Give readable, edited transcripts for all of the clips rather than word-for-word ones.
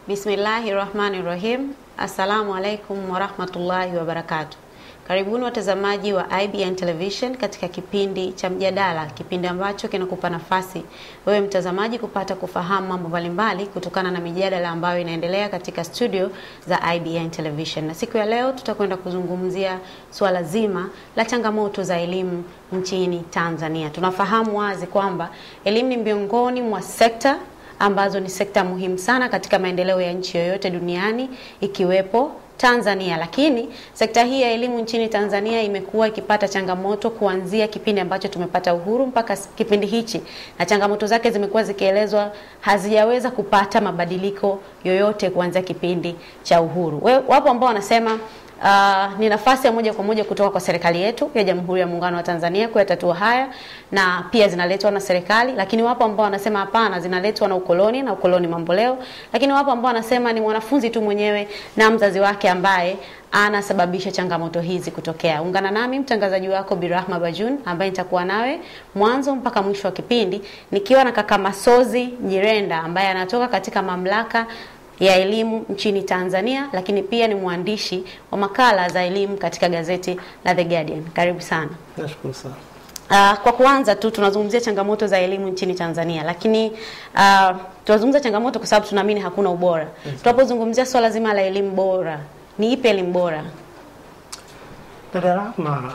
Bismillahirrahmanirrahim. Assalamu alaikum warahmatullahi wabarakatuh. Karibuni watazamaji wa IBN Television katika kipindi cha mjadala, kipindi ambacho kinakupa nafasi wewe mtazamaji kupata kufahamu mambo mbalimbali kutokana na mijadala ambayo inaendelea katika studio za IBN Television. Na siku ya leo tutakwenda kuzungumzia swala zima la changamoto za elimu nchini Tanzania. Tunafahamu wazi kwamba elimu ni miongoni mwa sekta ambazo ni sekta muhimu sana katika maendeleo ya nchi yoyote duniani ikiwepo Tanzania, lakini sekta hii ya elimu nchini Tanzania imekuwa ikipata changamoto kuanzia kipindi ambacho tumepata uhuru mpaka kipindi hichi, na changamoto zake zimekuwa zikielezwa hazijaweza kupata mabadiliko yoyote kuanzia kipindi cha uhuru. Wapo ambao wanasema ni nafasi ya moja kwa moja kutoka kwa serikali yetu ya Jamhuri ya Muungano wa Tanzania kuyatatua haya, na pia zinaletwa na serikali, lakini wapo ambao wanasema hapana, zinaletwa na ukoloni, na ukoloni mambo leo. Lakini wapo ambao wanasema ni mwanafunzi tu mwenyewe na mzazi wake ambaye anasababisha changamoto hizi kutokea. Ungana nami mtangazaji wako Birahma Bajun, ambaye nitakuwa nawe mwanzo mpaka mwisho wa kipindi, nikiwa na kaka Masozi Nyirenda ambaye anatoka katika mamlaka ya elimu nchini Tanzania, lakini pia ni mwandishi wa makala za elimu katika gazeti la The Guardian. Karibu sana. Nashukuru sana. Kwa kuanza tu tunazungumzia changamoto za elimu nchini Tanzania, lakini tunazungumzia changamoto kwa sababu tunaamini hakuna ubora. Tunapozungumzia swala zima la elimu bora, ni ipi elimu bora? Dada Rahma,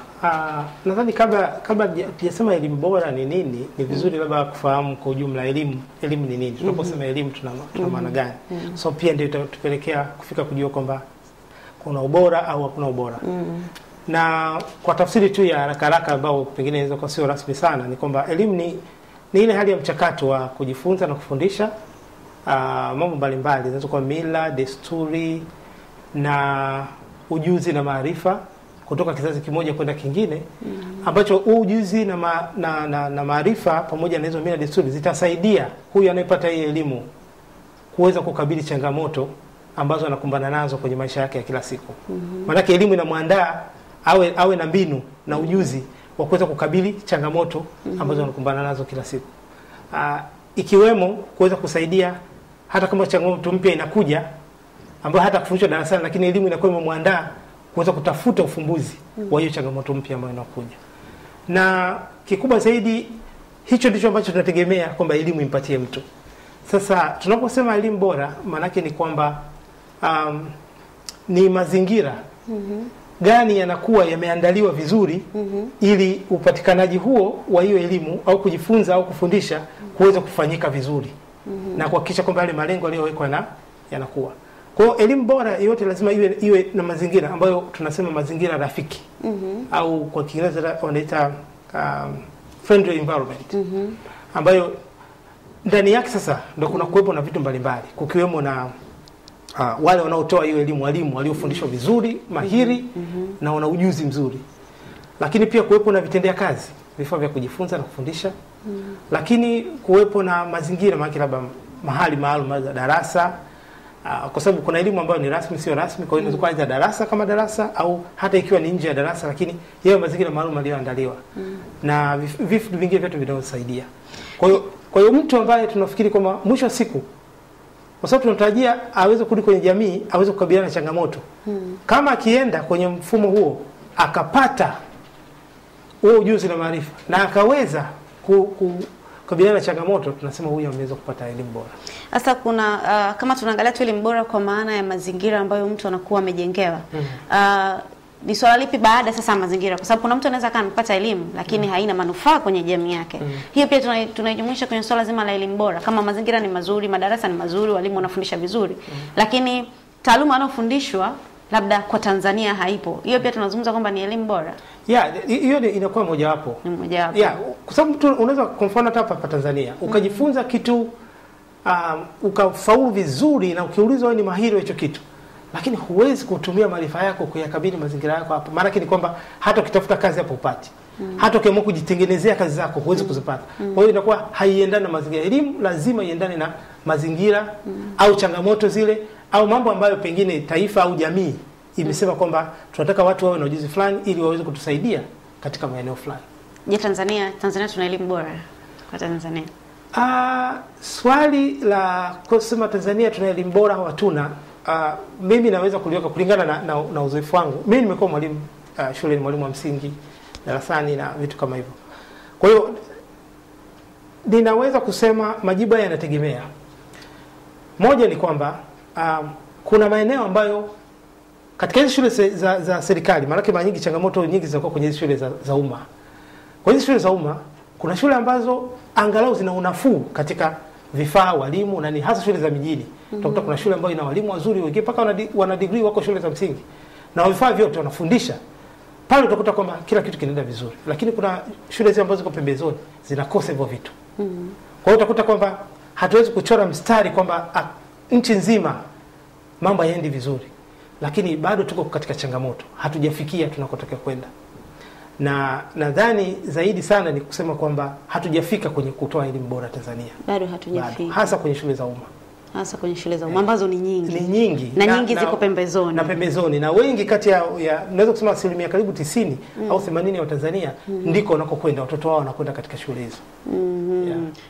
nadhani kabla tujasema elimu bora ni nini, ni vizuri labda kufahamu kwa ujumla elimu ni nini. Tunaposema elimu tuna maana gani? So pia ndio itatupelekea kufika kujua kwamba kuna ubora au hakuna ubora. Na kwa tafsiri tu ya haraka ambao pengine inaweza kuwa sio rasmi sana, ni kwamba elimu ni ile hali ya mchakato wa kujifunza na kufundisha mambo mbalimbali, zinaweza kuwa mila, desturi na ujuzi na maarifa kutoka kizazi kimoja kwenda kingine, ambacho ujuzi na maarifa pamoja na hizo mila desturi zitasaidia huyu anayepata hii elimu kuweza kukabili changamoto ambazo anakumbana nazo kwenye maisha yake ya kila siku. Maana elimu inamwandaa awe na mbinu na ujuzi wa kuweza kukabili changamoto ambazo anakumbana nazo kila siku. Ikiwemo kuweza kusaidia hata kama changamoto mpya inakuja ambayo hata kufundishwa darasani, lakini elimu inakuwa imemwandaa kuweza kutafuta ufumbuzi wa hiyo changamoto mpya ambayo inakuja. Na kikubwa zaidi, hicho ndicho ambacho tunategemea kwamba elimu impatie mtu. Sasa tunaposema elimu bora, maana yake ni kwamba ni mazingira gani yanakuwa yameandaliwa vizuri ili upatikanaji huo wa hiyo elimu au kujifunza au kufundisha kuweza kufanyika vizuri na kuhakikisha kwamba yale malengo yaliyowekwa yanakuwa. Kwa hiyo elimu bora yote lazima iwe na mazingira ambayo tunasema mazingira rafiki au kwa Kiingereza wanaita friendly environment, ambayo ndani yake sasa ndio kuna kuwepo na vitu mbalimbali, kukiwemo na wale wanaotoa hiyo elimu, walimu waliofundishwa vizuri, mahiri na wana ujuzi mzuri, lakini pia kuwepo na vitendea kazi, vifaa vya kujifunza na kufundisha, lakini kuwepo na mazingira labda mahali maalum za darasa, kwa sababu kuna elimu ambayo ni rasmi, sio rasmi. Kwa hiyo inaweza kuwa darasa kama darasa au hata ikiwa ni nje ya darasa, lakini yeye mazingira maalum aliyoandaliwa na vitu vingine vyote vinavyosaidia. Kwa hiyo mtu ambaye tunafikiri kwamba mwisho wa siku, kwa sababu tunatarajia aweze kurudi kwenye jamii, aweze kukabiliana na changamoto, kama akienda kwenye mfumo huo akapata huo ujuzi na maarifa na akaweza kukabiliana na changamoto, tunasema huyu ameweza kupata elimu bora. Sasa kuna kama tunaangalia tu elimu bora kwa maana ya mazingira ambayo mtu anakuwa amejengewa, ni swala lipi baada sasa mazingira? Kwa sababu kuna mtu anaweza kama amepata elimu lakini haina manufaa kwenye jamii yake. Hiyo pia tunaijumuisha kwenye swala zima la elimu bora. Kama mazingira ni mazuri, madarasa ni mazuri, walimu wanafundisha vizuri, lakini taaluma anayofundishwa labda kwa Tanzania haipo, hiyo pia tunazungumza kwamba ni elimu bora? Hiyo inakuwa mojawapo. Ni mojawapo. Kwa sababu mtu unaweza kwa mfano hapa Tanzania ukajifunza kitu ukafaulu vizuri, na ukiulizwa wewe ni mahiri wa hicho kitu, lakini huwezi kutumia maarifa yako kuyakabili mazingira yako hapa. Maana ni kwamba hata ukitafuta kazi hapo upati. Hata ukiamua kujitengenezea kazi zako huwezi kuzipata. Kwa hiyo inakuwa haiendani na mazingira. Elimu lazima iendane na mazingira au changamoto zile au mambo ambayo pengine taifa au jamii imesema kwamba tunataka watu wawe na ujuzi fulani ili waweze kutusaidia katika maeneo fulani. Je, Tanzania tuna elimu bora kwa Tanzania? Swali la kusema Tanzania tuna elimu bora au hatuna, mimi naweza kuliweka kulingana na uzoefu wangu. Mimi nimekuwa mwalimu shule, ni mwalimu wa msingi, darasani na vitu kama hivyo. Kwa hiyo ninaweza kusema majibu haya yanategemea. Moja ni kwamba kuna maeneo ambayo katika hizo shule za serikali, maana mara nyingi changamoto nyingi zinakuwa kwenye hizo shule za umma. Kwa hizo shule za umma kuna shule ambazo angalau zina unafuu katika vifaa, walimu na ni hasa shule za mijini. Utakuta kuna shule ambayo ina walimu wazuri, wengine mpaka wana degree wako shule za msingi. Na vifaa vyote wanafundisha. Pale utakuta kwamba kila kitu kinaenda vizuri. Lakini kuna shule zile ambazo ziko pembezoni zinakosa hivyo vitu. Kwa hiyo utakuta kwamba hatuwezi kuchora mstari kwamba nchi nzima mambo hayaendi vizuri. Lakini bado tuko katika changamoto. Hatujafikia tunakotaka kwenda. Na nadhani zaidi sana ni kusema kwamba hatujafika kwenye kutoa elimu bora Tanzania. Bado hatujafika. Hasa kwenye shule za umma. Hasa kwenye shule za umma ambazo ni nyingi. Ni nyingi. Na nyingi ziko pembezoni. Na pembezoni. Na wengi kati ya naweza kusema asilimia karibu 90 au 80 wa Tanzania ndiko wanakokwenda, watoto wao wanakwenda katika shule hizo.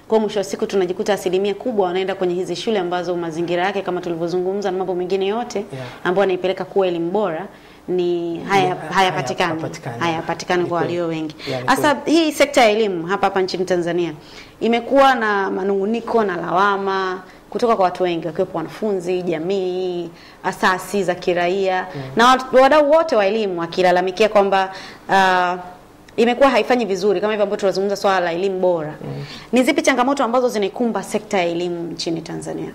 Kwa mwisho wa siku tunajikuta asilimia kubwa wanaenda kwenye hizi shule ambazo mazingira yake kama tulivyozungumza na mambo mengine yote ambayo yanaipeleka kuwa elimu bora ni hayapatikani kwa walio wengi. Hasa hii sekta ya elimu hapa nchini Tanzania imekuwa na manunguniko na lawama kutoka kwa watu wengi, wakiwepo wanafunzi, jamii, asasi za kiraia na wadau wote wa elimu wakilalamikia kwamba imekuwa haifanyi vizuri kama hivyo ambavyo tunazungumza swala la elimu bora. Ni zipi changamoto ambazo zinikumba sekta ya elimu nchini Tanzania?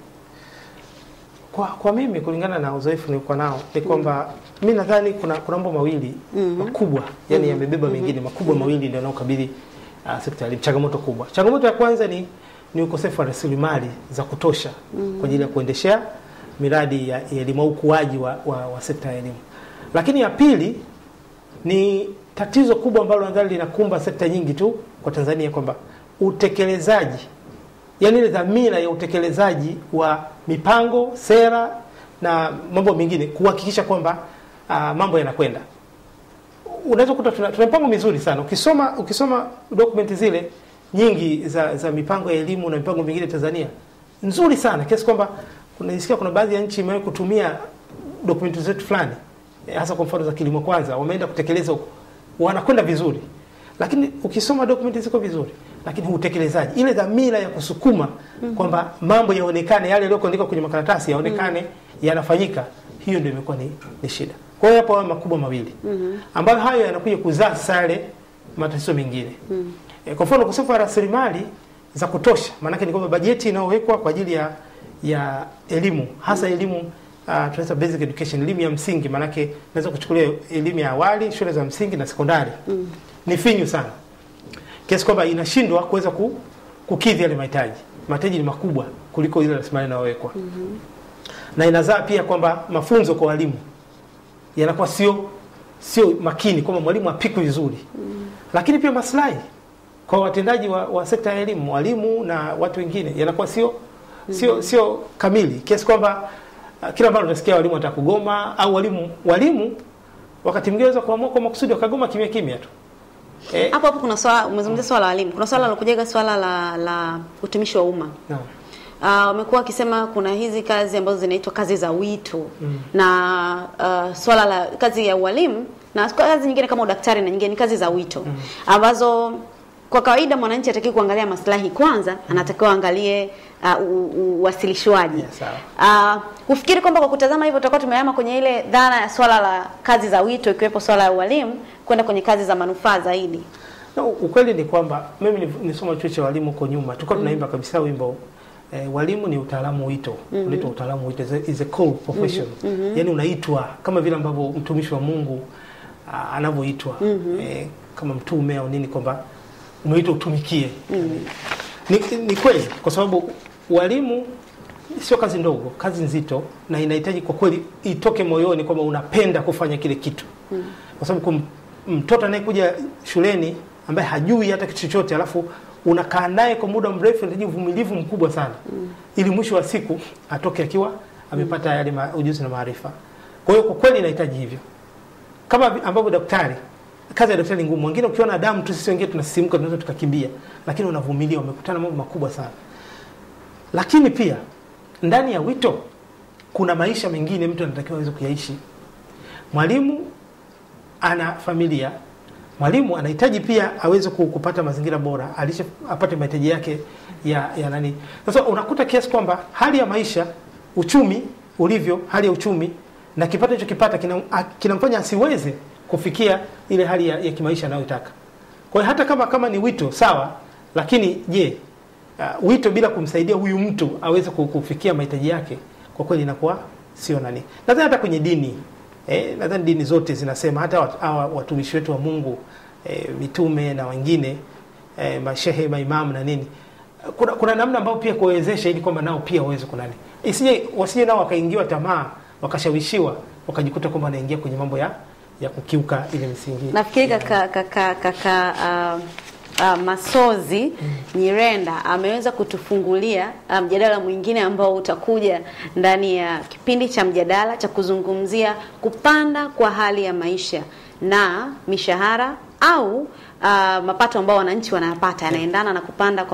Kwa mimi kulingana na uzoefu nilikuwa nao ni kwamba mimi nadhani kuna mambo mawili makubwa, yani yamebeba mengine makubwa mawili ndio yanayokabili sekta ya elimu. Changamoto kubwa. Changamoto ya kwanza ni ukosefu wa rasilimali za kutosha kwa ajili ya kuendeshea miradi ya elimu au ukuaji wa sekta ya elimu. Lakini ya pili ni tatizo kubwa ambalo nadhani linakumba sekta nyingi tu kwa Tanzania, kwamba utekelezaji, yani ile dhamira ya utekelezaji wa mipango, sera na mambo mengine, kuhakikisha kwamba mambo yanakwenda. Unaweza kukuta tuna mipango mizuri sana. Ukisoma dokumenti zile nyingi za mipango ya elimu na mipango mingine Tanzania nzuri sana, kiasi kwamba kuna baadhi ya nchi imewahi kutumia dokumenti zetu fulani, hasa kwa mfano za kilimo kwanza, wameenda kutekeleza wanakwenda vizuri. Lakini ukisoma dokumenti ziko vizuri, lakini utekelezaji, ile dhamira ya kusukuma kwamba mambo yaonekane, yale yaliyoandikwa kwenye makaratasi yaonekane yanafanyika, hiyo ndio imekuwa ni shida. Kwa hiyo hapo makubwa mawili ambayo hayo yanakuja kuzaa sale matatizo mengine. Kwa mfano ukosefu wa rasilimali za kutosha, maana yake ni kwamba bajeti inayowekwa kwa ajili ya elimu, hasa elimu tunasema basic education, elimu ya msingi, maana yake naweza kuchukulia elimu ya awali, shule za msingi na sekondari, ni finyu sana, kiasi kwamba inashindwa kuweza kukidhi yale mahitaji. Mahitaji ni makubwa kuliko ile rasilimali inayowekwa. Na inazaa pia kwamba mafunzo kwa walimu yanakuwa sio makini, kwamba mwalimu apikwe vizuri. Lakini pia maslahi kwa watendaji wa sekta ya elimu, walimu na watu wengine, yanakuwa sio kamili, kiasi kwamba kila mara unasikia walimu wanataka kugoma, au walimu wakati mwingine waweza kuamua kwa makusudi wakagoma kimya tu. Hapo kuna swala, umezungumzia swala la walimu. Kuna swala lokujaga swala la utumishi wa umma. Wamekuwa wakisema kuna hizi kazi ambazo zinaitwa kazi za wito na swala la kazi ya walimu na kazi nyingine kama udaktari na nyingine ni kazi za wito ambazo kwa kawaida mwananchi hataki kuangalia maslahi kwanza, anatakiwa angalie uwasilishwaji. Ufikiri kwamba kwa kutazama hivyo tutakuwa tumehama kwenye ile dhana ya swala la kazi za wito, ikiwepo swala la walimu, kwenda kwenye kazi za manufaa zaidi? Ukweli ni kwamba mimi nisoma chuo cha walimu kwa nyuma, tulikuwa tunaimba kabisa wimbo walimu ni utaalamu wito. Unaitwa utaalamu wito, is a call profession. Yani unaitwa kama vile ambavyo mtumishi wa Mungu anavyoitwa kama mtume au nini, kwamba umeitwa utumikie. Ni kweli, kwa sababu walimu sio kazi ndogo, kazi nzito, na inahitaji kwa kweli itoke moyoni kwamba unapenda kufanya kile kitu. Kwa sababu mtoto anayekuja shuleni ambaye hajui hata kitu chochote, alafu unakaa naye kwa muda mrefu, inahitaji uvumilivu mkubwa sana ili mwisho wa siku atoke akiwa amepata yale ujuzi na maarifa. Kwa hiyo kwa kweli inahitaji hivyo. Kama ambavyo daktari kazi ya daktari ngumu. Wengine ukiona damu tu, sisi wengine tunasisimka, tunaweza tukakimbia, lakini unavumilia, wamekutana mambo makubwa sana. Lakini pia ndani ya wito kuna maisha mengine mtu anatakiwa aweze kuyaishi. Mwalimu ana familia, mwalimu anahitaji pia aweze kupata mazingira bora, apate mahitaji yake ya nani. Sasa unakuta kiasi kwamba hali ya maisha, uchumi ulivyo, hali ya uchumi na kipato hicho kipata kinamfanya asiweze kufikia ile hali ya kimaisha anayotaka. Kwa hiyo hata kama ni wito sawa, lakini je, wito bila kumsaidia huyu mtu aweze kufikia mahitaji yake, kwa kweli inakuwa sio nani. Nadhani hata kwenye dini, nadhani dini zote zinasema, hata watumishi wetu wa Mungu, mitume na wengine, mashehe, maimamu na nini, kuna namna ambayo pia kuwezesha ili kwamba nao pia waweze kunani. Wasije nao wakaingiwa tamaa, wakashawishiwa, wakajikuta kwamba wanaingia kwenye mambo ya kukiuka ile misingi. Nafikiri Masozi Nyirenda ameweza kutufungulia mjadala mwingine ambao utakuja ndani ya kipindi cha mjadala cha kuzungumzia kupanda kwa hali ya maisha na mishahara au mapato ambao wananchi wanayapata yanaendana na kupanda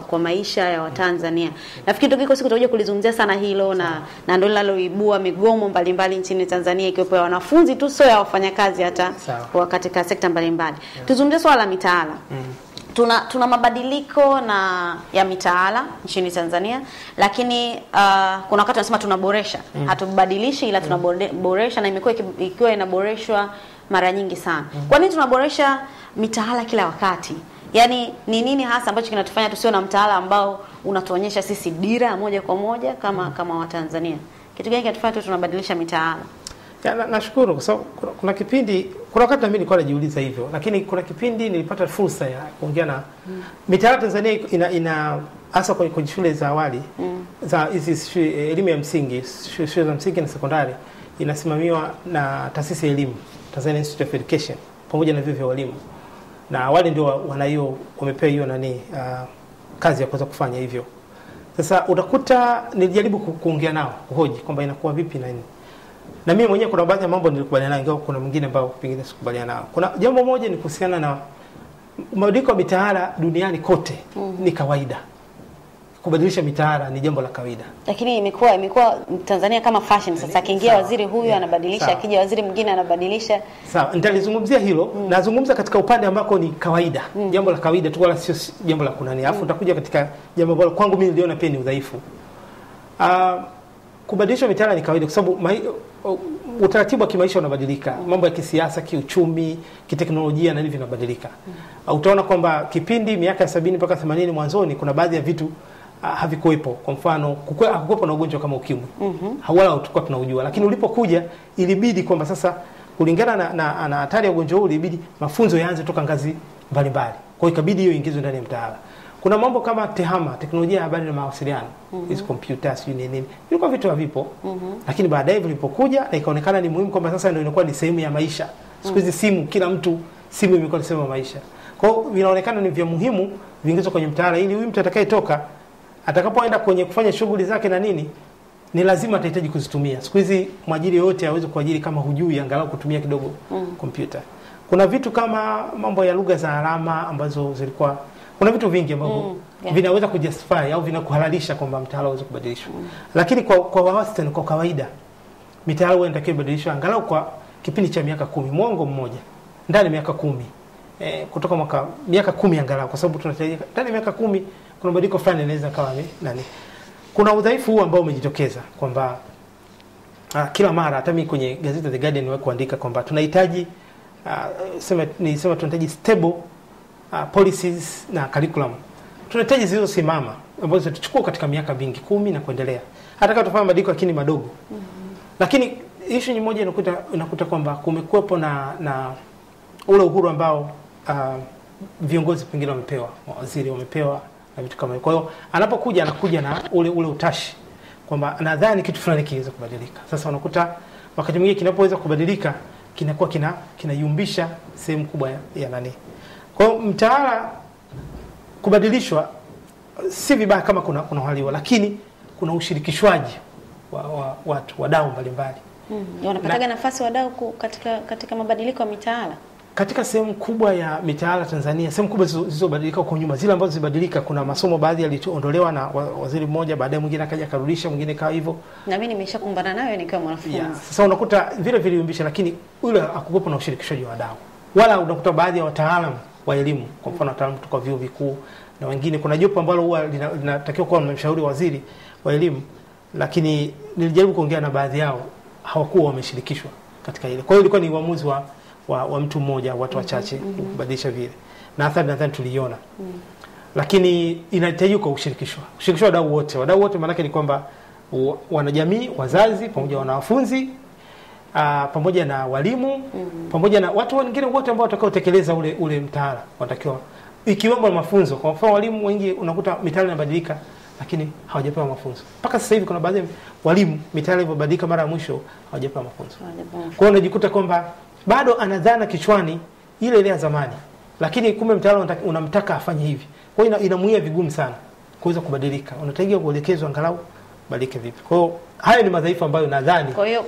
kwa maisha ya Watanzania. Nafikiri tukiko siku tutakuja kulizungumzia sana hilo na ndio linaloibua migomo mbalimbali nchini Tanzania, ikiwepo ya wanafunzi tu, sio ya wafanyakazi hata katika sekta mbalimbali. Tuzungumzie swala la mitaala. Tuna mabadiliko ya mitaala nchini Tanzania, lakini kuna wakati tunasema tunaboresha. Hatubadilishi, ila tunaboresha, na imekuwa ikiwa inaboreshwa mara nyingi sana. Kwa nini tunaboresha mitaala kila wakati? Yaani ni nini hasa ambacho kinatufanya tusio na mtaala ambao unatuonyesha sisi dira moja kwa moja kama Watanzania? Kitu gani kinatufanya tunabadilisha mitaala? Nashukuru kwa sababu kuna wakati mimi nilikuwa najiuliza hivyo, lakini kuna kipindi nilipata fursa ya kuongea na mitaala Tanzania ina hasa kwenye shule za awali, za hizi elimu ya msingi, shule za msingi na sekondari, inasimamiwa na taasisi ya elimu, Tanzania Institute of Education, pamoja na vyuo vya walimu. Na wale ndio wamepewa hiyo kazi ya kuweza kufanya hivyo. Sasa utakuta nilijaribu kuongea nao, kuhoji kwamba inakuwa vipi na nini. Na mimi mwenyewe kuna baadhi ya mambo nilikubaliana nao, kuna mwingine ambao pengine sikubaliana nao. Kuna jambo moja ni kuhusiana na mabadiliko ya mitaala duniani kote. Ni kawaida. Kubadilisha mitaala ni jambo la kawaida. Lakini imekuwa Tanzania kama fashion. Sasa akiingia waziri huyu anabadilisha, akija waziri mwingine anabadilisha. Sawa, nitalizungumzia hilo. Nazungumza katika upande ambako ni kawaida. Jambo la kawaida tu, wala sio jambo la kunani. Alafu utakuja katika jambo ambalo kwangu mimi niliona pia ni udhaifu. Kubadilisha mitaala ni kawaida kwa sababu utaratibu wa kimaisha unabadilika. Mambo ya kisiasa, kiuchumi, kiteknolojia na nini vinabadilika. Utaona kwamba kipindi miaka ya 70 mpaka 80 mwanzoni kuna baadhi ya vitu havikuwepo. Kwa mfano, hakukuwepo na ugonjwa kama ukimwi. Wala tulikuwa tunaujua, lakini ulipokuja ilibidi kwamba sasa kulingana na hatari ya ugonjwa huu ilibidi mafunzo yaanze toka ngazi mbalimbali. Kwa hiyo ikabidi hiyo ingizwe ndani ya mtaala. Kuna mambo kama tehama, teknolojia ya habari na mawasiliano, hizo computers nini, vilikuwa vitu havipo. Lakini baadaye vilipokuja na ikaonekana ni muhimu kwamba sasa ndio inakuwa ni sehemu ya maisha. Siku hizi simu, kila mtu simu imekuwa ni sehemu ya maisha. Kwa hiyo vinaonekana ni vya muhimu viingizwe kwenye mtaala ili huyu mtu atakayetoka atakapoenda kwenye kufanya shughuli zake na nini, ni lazima atahitaji kuzitumia. Siku hizi mwajiri yote hawezi kuajiri kama hujui angalau kutumia kidogo kompyuta. Kuna vitu kama mambo ya lugha za alama ambazo zilikuwa, kuna vitu vingi ambavyo vinaweza kujustify au vinakuhalalisha kwamba mtaala uweze kubadilishwa. Lakini kwa wastani, kwa kawaida mitaala huwa inatakiwa kubadilishwa angalau kwa kipindi cha miaka 10, mwongo mmoja. Ndani ya miaka 10. Kutoka miaka 10 angalau, kwa sababu tunatarajia ndani ya miaka 10 kuna mabadiliko fulani yanaweza kawa nani. Kuna udhaifu huu ambao umejitokeza kwamba kila mara, hata mimi kwenye gazeti The Guardian niwe kuandika kwamba tunahitaji tunahitaji stable policies na curriculum. Tunahitaji zilizosimama ambazo tutachukua katika miaka mingi 10 na kuendelea. Hata kama tufanye mabadiliko lakini madogo. Lakini issue moja inakuta kwamba kumekuwepo na ule uhuru ambao viongozi pengine wamepewa, waziri wamepewa na vitu kama hivyo. Kwa hiyo anapokuja anakuja na ule utashi kwamba nadhani kitu fulani kiweza kubadilika. Sasa unakuta wakati mwingine kinapoweza kubadilika kinakuwa kinayumbisha sehemu kubwa ya nani. Kwa hiyo mtaala kubadilishwa si vibaya kama kuna uhaliwa, lakini kuna ushirikishwaji wa watu, wadau mbalimbali. Wanapataga nafasi wadau katika mabadiliko ya mitaala. Katika sehemu kubwa ya mitaala Tanzania, sehemu kubwa zilizobadilika huko nyuma, zile ambazo zibadilika, kuna masomo baadhi yaliondolewa na waziri mmoja, baadaye mwingine akaja karudisha, mwingine kawa hivyo. Na mimi nimeshakumbana nayo nikiwa mwanafunzi. Sasa unakuta vile viliumbisha, lakini ule hakuwepo na ushirikishaji wa wadau. Wala unakuta baadhi ya wataalamu wa elimu, kwa mfano wataalamu kutoka vyuo vikuu na wengine, kuna jopo ambalo huwa linatakiwa kuwa na mshauri waziri wa elimu, lakini nilijaribu kuongea na baadhi yao, hawakuwa wameshirikishwa katika ile. Kwa hiyo ilikuwa ni uamuzi wa mtu mmoja, watu wachache kubadilisha vile. Na athari nadhani tuliona. Lakini inahitaji ushirikishwa wadau wote. Wadau wote maana yake ni kwamba wanajamii, wazazi, pamoja na wanafunzi, pamoja na walimu, pamoja na watu wengine wote ambao watakao tekeleza ule mtaala, watakiwa ikiwemo mafunzo. Kwa mfano walimu wengi unakuta mitaala inabadilika lakini hawajapewa mafunzo. Mpaka sasa hivi kuna baadhi ya walimu mitaala iliyobadilika mara ya mwisho hawajapewa mafunzo. Kwa hiyo unajikuta kwamba bado anadhana kichwani ile ya zamani, lakini kumbe mtaala unamtaka afanye hivi. Kwa hiyo inamuia vigumu sana kuweza kubadilika. Unatakiwa kuelekezwa angalau badilike vipi. Kwa hiyo hayo ni madhaifu ambayo nadhani. Kwa hiyo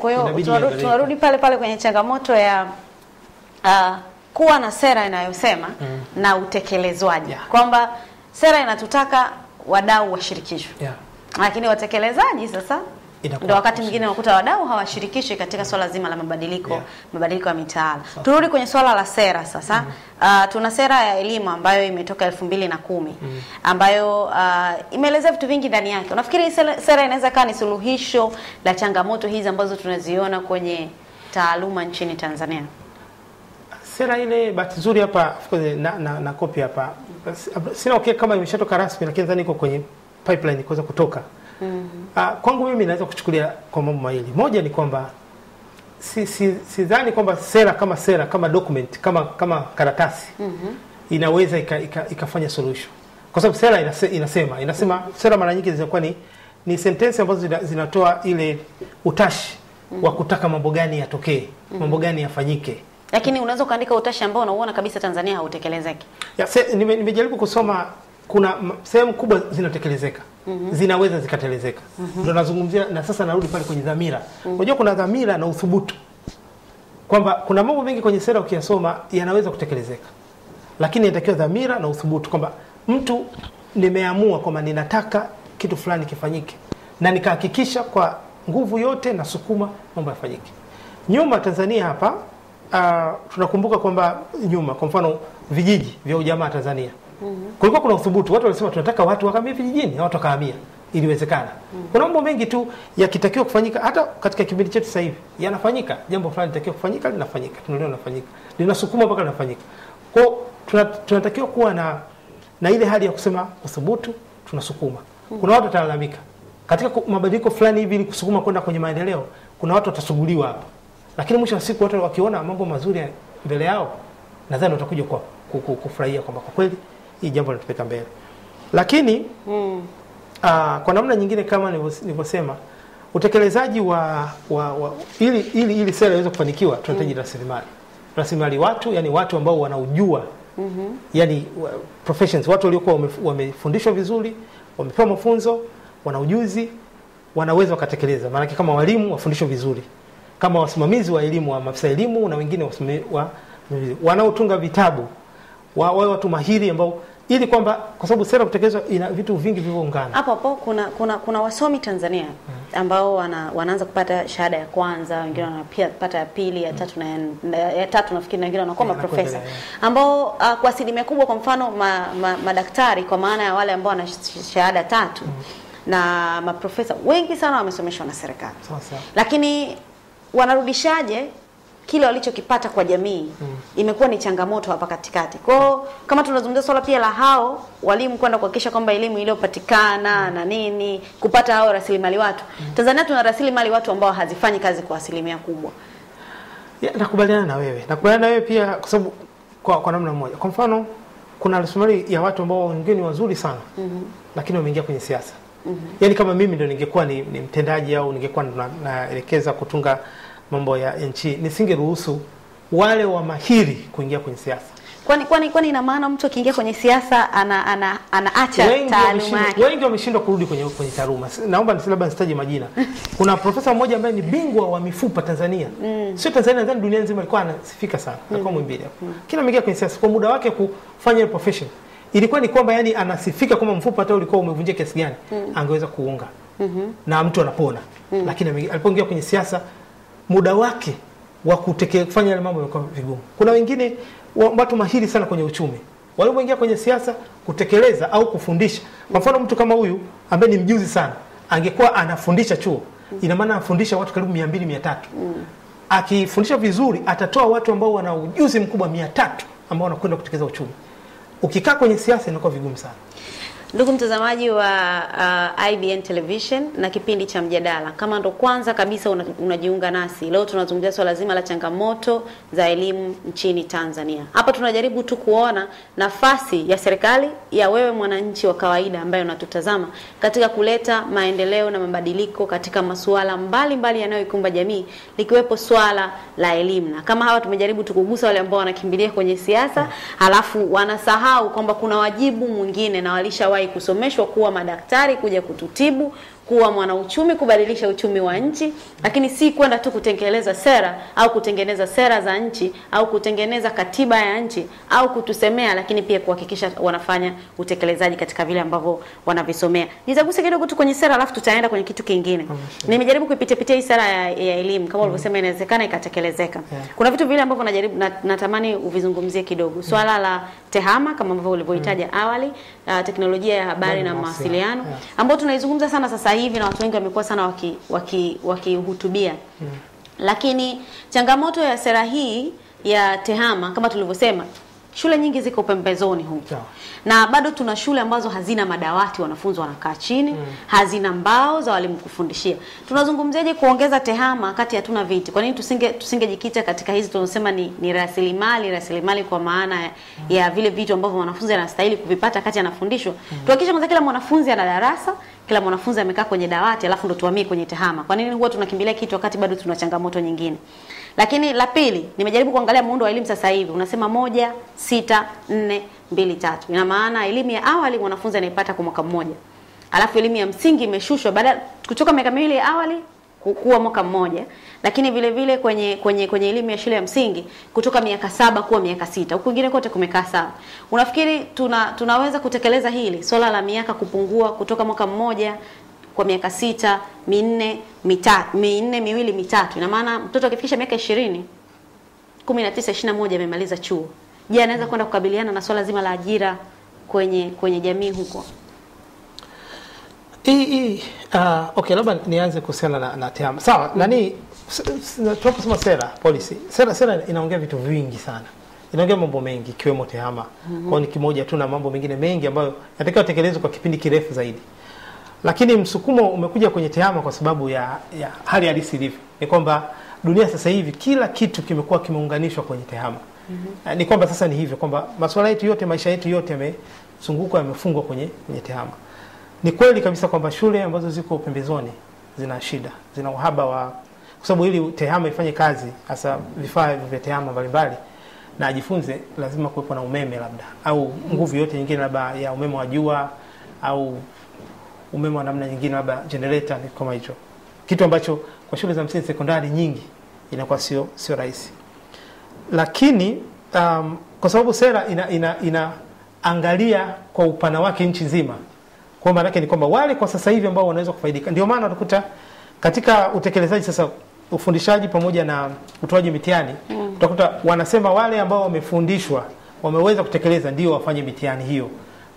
tunarudi pale kwenye changamoto ya kuwa na sera inayosema na utekelezwaji. Kwamba sera inatutaka wadau washirikishwe. Lakini watekelezaji sasa ndio wakati mwingine unakuta wadau hawashirikishwi katika swala zima la mabadiliko ya mitaala. Turudi kwenye swala la sera sasa. Tuna sera ya elimu ambayo imetoka 2010 ambayo imeeleza vitu vingi ndani yake. Unafikiri sera inaweza kaa ni suluhisho la changamoto hizi ambazo tunaziona kwenye taaluma nchini Tanzania? Sera ile bahati nzuri hapa na copy hapa. Sina kama imeshatoka rasmi, lakini nadhani iko kwenye pipeline kuweza kutoka. Kwangu mimi naweza kuchukulia kwa mambo mawili. Moja ni kwamba sidhani kwamba sera kama document kama karatasi inaweza ikafanya solution. Kwa sababu sera inasema sera mara nyingi zinakuwa ni sentence ambazo zinatoa ile utashi wa kutaka mambo gani yatokee, mambo gani yafanyike. Lakini unaweza kuandika utashi ambao unaona kabisa Tanzania hautekelezeki. Nimejaribu kusoma, kuna sehemu kubwa zinatekelezeka. Zinaweza zikatelezeka. Ndio nazungumzia, na sasa narudi pale kwenye dhamira. Unajua kuna dhamira na uthubutu. Kwamba kuna mambo mengi kwenye sera ukiyasoma yanaweza kutekelezeka. Lakini inatakiwa dhamira na uthubutu, kwamba mtu nimeamua kwamba ninataka kitu fulani kifanyike na nikahakikisha kwa nguvu yote na sukuma mambo yafanyike. Nyuma Tanzania hapa tunakumbuka kwamba nyuma, kwa mfano vijiji vya ujamaa Tanzania, kulikuwa kuna uthubutu. Watu walisema tunataka watu wakamie vijijini, watu wakahamia, iliwezekana. Kuna mambo mengi tu yakitakiwa kufanyika, hata katika kipindi chetu sasa hivi yanafanyika. Jambo fulani linatakiwa kufanyika, linafanyika. Tunaelewa linafanyika. Linasukuma mpaka linafanyika. Kwa hiyo tunatakiwa kuwa na ile hali ya kusema uthubutu, tunasukuma. Kuna watu watalalamika katika mabadiliko fulani hivi ili kusukuma kwenda kwenye maendeleo, kuna watu watasuguliwa hapa. Lakini mwisho wa siku watu wakiona mambo mazuri mbele yao, nadhani watakuja kufurahia kwamba kwa kweli hii jambo linatupeka mbele. Lakini kwa namna nyingine, kama nilivyosema, utekelezaji ili sera iweze kufanikiwa, tunahitaji rasilimali watu, yani watu ambao wanaujua, yani professions, watu waliokuwa wamefundishwa vizuri, wamepewa mafunzo, wana ujuzi, wanaweza wakatekeleza. Maana kama walimu wafundishwe vizuri, kama wasimamizi wa elimu, wa maafisa elimu na wengine wanaotunga vitabu, wawe watu mahiri ambao, ili kwamba, kwa sababu sera kutekelezwa ina vitu vingi vilivyoungana. Hapo kuna wasomi Tanzania ambao wanaanza kupata shahada ya kwanza, wengine wanapata ya pili, ya tatu na ya tatu nafikiri, na wengine wanakuwa maprofesa ambao kwa asilimia kubwa, kwa mfano madaktari, kwa maana ya wale ambao wana shahada tatu na maprofesa wengi sana wamesomeshwa na serikali. Lakini wanarudishaje kile walichokipata kwa jamii? Imekuwa ni changamoto hapa katikati. Kwa kama tunazungumzia swala pia la hao walimu kwenda kuhakikisha kwamba elimu iliyopatikana na nini, kupata hao rasilimali watu. Tanzania tuna rasilimali watu ambao hazifanyi kazi kwa asilimia kubwa. Nakubaliana na wewe pia, kwa sababu kwa namna moja. Kwa mfano, kuna rasilimali ya watu ambao wengine wazuri sana, lakini wameingia kwenye siasa. Yaani kama mimi ndio ningekuwa ni mtendaji au ningekuwa naelekeza kutunga mambo ya nchi, nisingeruhusu wale wa mahiri kuingia kwenye siasa. Kwani ina maana mtu akiingia kwenye siasa anaacha taaluma yake? Wengi wameshindwa kurudi kwenye taaluma. Naomba labda nisitaje majina. Kuna profesa mmoja ambaye ni bingwa wa mifupa Tanzania. Sio Tanzania, nadhani dunia nzima alikuwa anasifika sana. Alikuwa Muhimbili hapo. Kila ameingia kwenye siasa kwa muda wake kufanya profession. Ilikuwa ni kwamba yani anasifika kama mfupa hata ulikuwa umevunjika kiasi gani, angeweza kuunga. Na mtu anapona. Lakini alipoingia kwenye siasa muda wake wa kufanya yale mambo yalikuwa vigumu. Kuna wengine watu mahiri sana kwenye uchumi, walipoingia kwenye siasa kutekeleza au kufundisha. Kwa mfano mtu kama huyu ambaye ni mjuzi sana, angekuwa anafundisha chuo, ina maana anafundisha watu karibu 200-300. Akifundisha vizuri atatoa watu ambao wana ujuzi mkubwa 300 ambao wanakwenda kutekeleza uchumi. Ukikaa kwenye siasa inakuwa vigumu sana. Ndugu mtazamaji wa IBN Television na kipindi cha mjadala, kama ndo kwanza kabisa unajiunga nasi, leo tunazungumzia swala zima la changamoto za elimu nchini Tanzania. Hapa tunajaribu tu kuona nafasi ya serikali ya wewe mwananchi wa kawaida ambaye unatutazama katika kuleta maendeleo na mabadiliko katika masuala mbalimbali yanayoikumba jamii, likiwepo swala la elimu. Na kama hawa tumejaribu tukugusa wale ambao wanakimbilia kwenye siasa, halafu wanasahau kwamba kuna wajibu mwingine na walishawahi kusomeshwa kuwa madaktari, kuja kututibu, kuwa mwanauchumi, kubadilisha uchumi wa nchi, lakini si kwenda tu kutengeneza sera au kutengeneza sera za nchi au kutengeneza katiba ya nchi au kutusemea, lakini pia kuhakikisha wanafanya utekelezaji katika vile ambavyo wanavisomea. Nitagusa kidogo tu kwenye sera alafu tutaenda kwenye kitu kingine. Nimejaribu kuipitia hii sera ya elimu kama ulivyosema, inawezekana ikatekelezeka. Kuna vitu vile ambavyo najaribu natamani uvizungumzie kidogo. Swala la TEHAMA kama ambavyo ulivyoitaja awali, teknolojia ya habari na mawasiliano, ambao tunaizungumza sana sasa hivi na watu wengi wamekuwa sana wakihutubia. Lakini changamoto ya sera hii ya TEHAMA kama tulivyosema, shule nyingi ziko pembezoni huko. Na bado tuna shule ambazo hazina madawati, wanafunzi wanakaa chini, hazina mbao za walimu kufundishia. Tunazungumziaje kuongeza TEHAMA kati hatuna viti? Kwa nini tusingejikita katika hizi tunasema ni rasilimali kwa maana ya vile vitu ambavyo wanafunzi wanastahili kuvipata kati anafundishwa. Tuhakikishe kwanza kila mwanafunzi ana darasa, kila mwanafunzi amekaa kwenye dawati, alafu ndo tuhamie kwenye TEHAMA. Kwa nini huwa tunakimbilia kitu wakati bado tuna changamoto nyingine? Lakini la pili, nimejaribu kuangalia muundo wa elimu sasa hivi. Unasema 1 6 4 2 3. Ina maana elimu ya awali mwanafunzi anaipata kwa mwaka mmoja. Alafu elimu ya msingi imeshushwa baada kutoka miaka miwili ya awali kuwa mwaka mmoja. Lakini vile vile kwenye elimu ya shule ya msingi kutoka miaka 7 kuwa miaka 6. Huko kwingine kote kumekaa sawa. Unafikiri tunaweza kutekeleza hili swala la miaka kupungua kutoka mwaka mmoja kwa miaka 6, 4, 2, 3? Ina maana mtoto akifikisha miaka 20, 19, 21 amemaliza chuo. Je, anaweza kwenda kukabiliana na swala zima la ajira kwenye jamii huko? Okay, labda nianze kuhusiana na TEHAMA. Sawa, tunaposema sera, policy. Sera inaongea vitu vingi sana. Inaongea mambo mengi ikiwemo TEHAMA. Kwa ni kimoja tu na mambo mengine mengi ambayo yanatakiwa tekelezwe kwa kipindi kirefu zaidi. Lakini msukumo umekuja kwenye TEHAMA kwa sababu ya hali halisi ilivyo. Ni kwamba dunia sasa hivi kila kitu kimekuwa kimeunganishwa kwenye TEHAMA. Ni kwamba sasa ni hivyo kwamba masuala yetu yote, maisha yetu yote yamezungukwa, yamefungwa kwenye TEHAMA. Ni kweli kabisa kwamba shule ambazo ziko pembezoni zina shida, zina uhaba kwa sababu ili TEHAMA ifanye kazi, hasa vifaa vya TEHAMA mbalimbali na ajifunze, lazima kuwepo na umeme labda au nguvu yote nyingine labda ya umeme wa jua au umeme wa namna nyingine labda generator kama hicho. Kitu ambacho kwa shule za msingi sekondari nyingi inakuwa sio rahisi. Lakini kwa sababu sera inaangalia kwa upana wake nchi nzima. Kwa maana yake ni kwamba wale kwa sasa hivi ambao wanaweza kufaidika, ndio maana utakuta katika utekelezaji sasa, ufundishaji pamoja na utoaji mitihani, utakuta wanasema wale ambao wamefundishwa wameweza kutekeleza ndio wafanye mitihani hiyo,